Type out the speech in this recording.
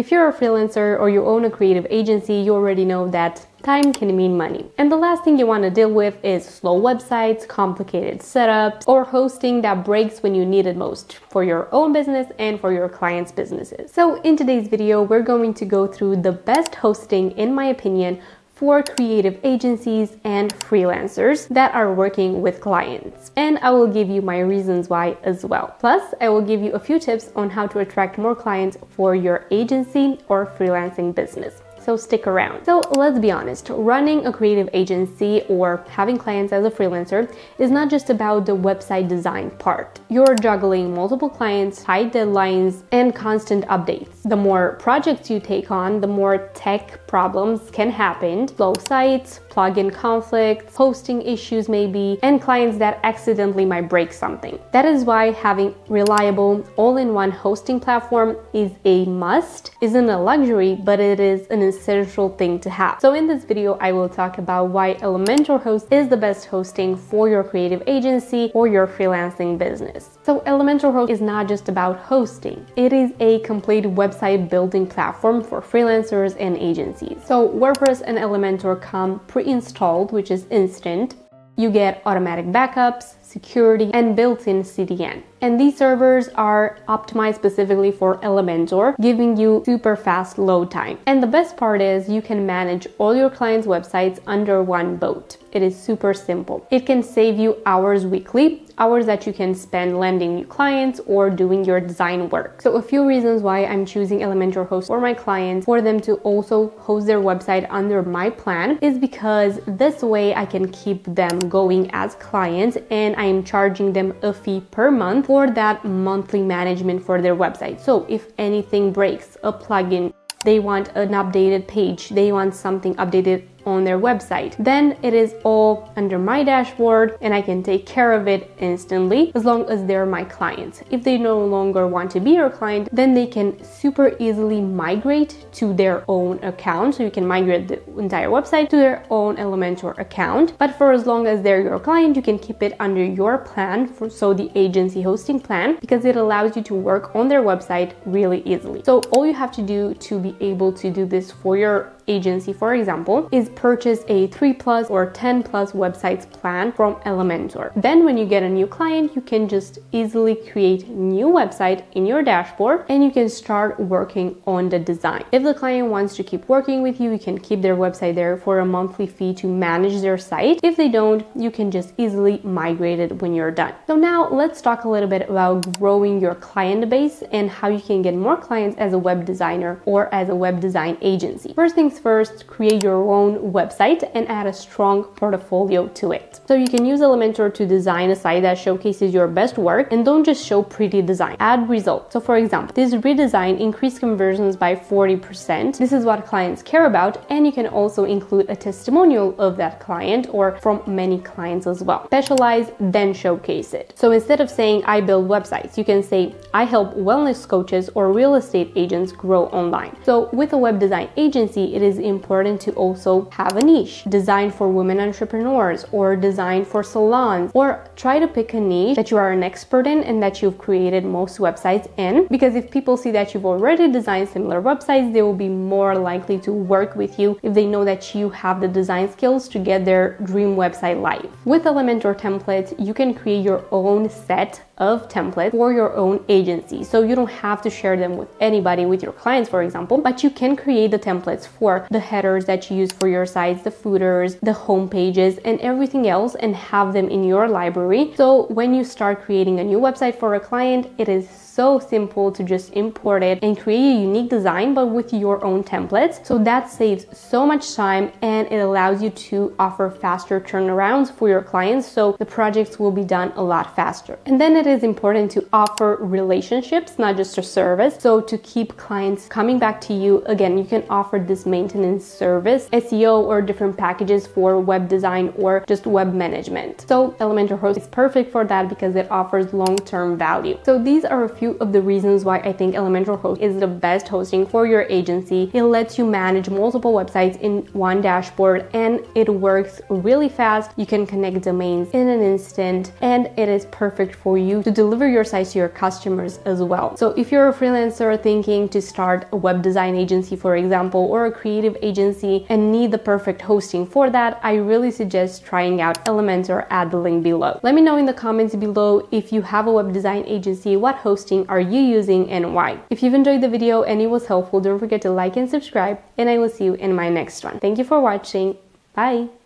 if you're a freelancer or you own a creative agency, you already know that time can mean money. And the last thing you want to deal with is slow websites, complicated setups, or hosting that breaks when you need it most for your own business and for your clients' businesses. So in today's video, we're going to go through the best hosting, in my opinion, for creative agencies and freelancers that are working with clients. And I will give you my reasons why as well. Plus, I will give you a few tips on how to attract more clients for your agency or freelancing business. So stick around. So let's be honest, running a creative agency or having clients as a freelancer is not just about the website design part. You're juggling multiple clients, tight deadlines, and constant updates. The more projects you take on, the more tech problems can happen. Slow sites, plugin conflicts, hosting issues maybe, and clients that accidentally might break something. That is why having reliable, all-in-one hosting platform is a must. Isn't a luxury, but it is an essential thing to have. So in this video, I will talk about why Elementor Host is the best hosting for your creative agency or your freelancing business. So Elementor Host is not just about hosting. It is a complete website building platform for freelancers and agencies. So WordPress and Elementor come pre-installed, which is instant. You get automatic backups, security, and built-in CDN. And these servers are optimized specifically for Elementor, giving you super fast load time. And the best part is you can manage all your clients' websites under one boat. It is super simple. It can save you hours weekly, hours that you can spend landing new clients or doing your design work. So a few reasons why I'm choosing Elementor Host for my clients, for them to also host their website under my plan, is because this way I can keep them going as clients and I am charging them a fee per month for that monthly management for their website. So if anything breaks, a plugin, they want an updated page, they want something updated on their website, then it is all under my dashboard and I can take care of it instantly as long as they're my clients. If they no longer want to be your client, then they can super easily migrate to their own account. So you can migrate the entire website to their own Elementor account. But for as long as they're your client, you can keep it under your plan, so the agency hosting plan, because it allows you to work on their website really easily. So all you have to do to be able to do this for your agency, for example, is purchase a 3+ or 10+ websites plan from Elementor. Then when you get a new client, you can just easily create a new website in your dashboard and you can start working on the design. If the client wants to keep working with you, you can keep their website there for a monthly fee to manage their site. If they don't, you can just easily migrate it when you're done. So now let's talk a little bit about growing your client base and how you can get more clients as a web designer or as a web design agency. First things first, create your own website and add a strong portfolio to it. So you can use Elementor to design a site that showcases your best work and don't just show pretty design. Add results. So for example, this redesign increased conversions by 40%. This is what clients care about, and you can also include a testimonial of that client or from many clients as well. Specialize, then showcase it. So instead of saying I build websites, you can say I help wellness coaches or real estate agents grow online. So with a web design agency, it is important to also have a niche. Design for women entrepreneurs or design for salons, or try to pick a niche that you are an expert in and that you've created most websites in, because if people see that you've already designed similar websites, they will be more likely to work with you if they know that you have the design skills to get their dream website live. With Elementor templates, you can create your own set of templates for your own agency. So you don't have to share them with anybody, with your clients, for example, but you can create the templates for the headers that you use for your sites, the footers, the home pages, and everything else, and have them in your library. So when you start creating a new website for a client, it is so simple to just import it and create a unique design, but with your own templates. So that saves so much time and it allows you to offer faster turnarounds for your clients. So the projects will be done a lot faster. And then it is important to offer relationships, not just a service. So to keep clients coming back to you, again, you can offer this maintenance service, SEO, or different packages for web design or just web management. So Elementor Host is perfect for that because it offers long-term value. So these are a few few of the reasons why I think Elementor Host is the best hosting for your agency. It lets you manage multiple websites in one dashboard, and it works really fast. You can connect domains in an instant, and it is perfect for you to deliver your sites to your customers as well. So if you're a freelancer thinking to start a web design agency, for example, or a creative agency and need the perfect hosting for that, I really suggest trying out Elementor at the link below. Let me know in the comments below if you have a web design agency, what hosting are you using and why. If you've enjoyed the video and it was helpful, don't forget to like and subscribe, and I will see you in my next one. Thank you for watching. Bye!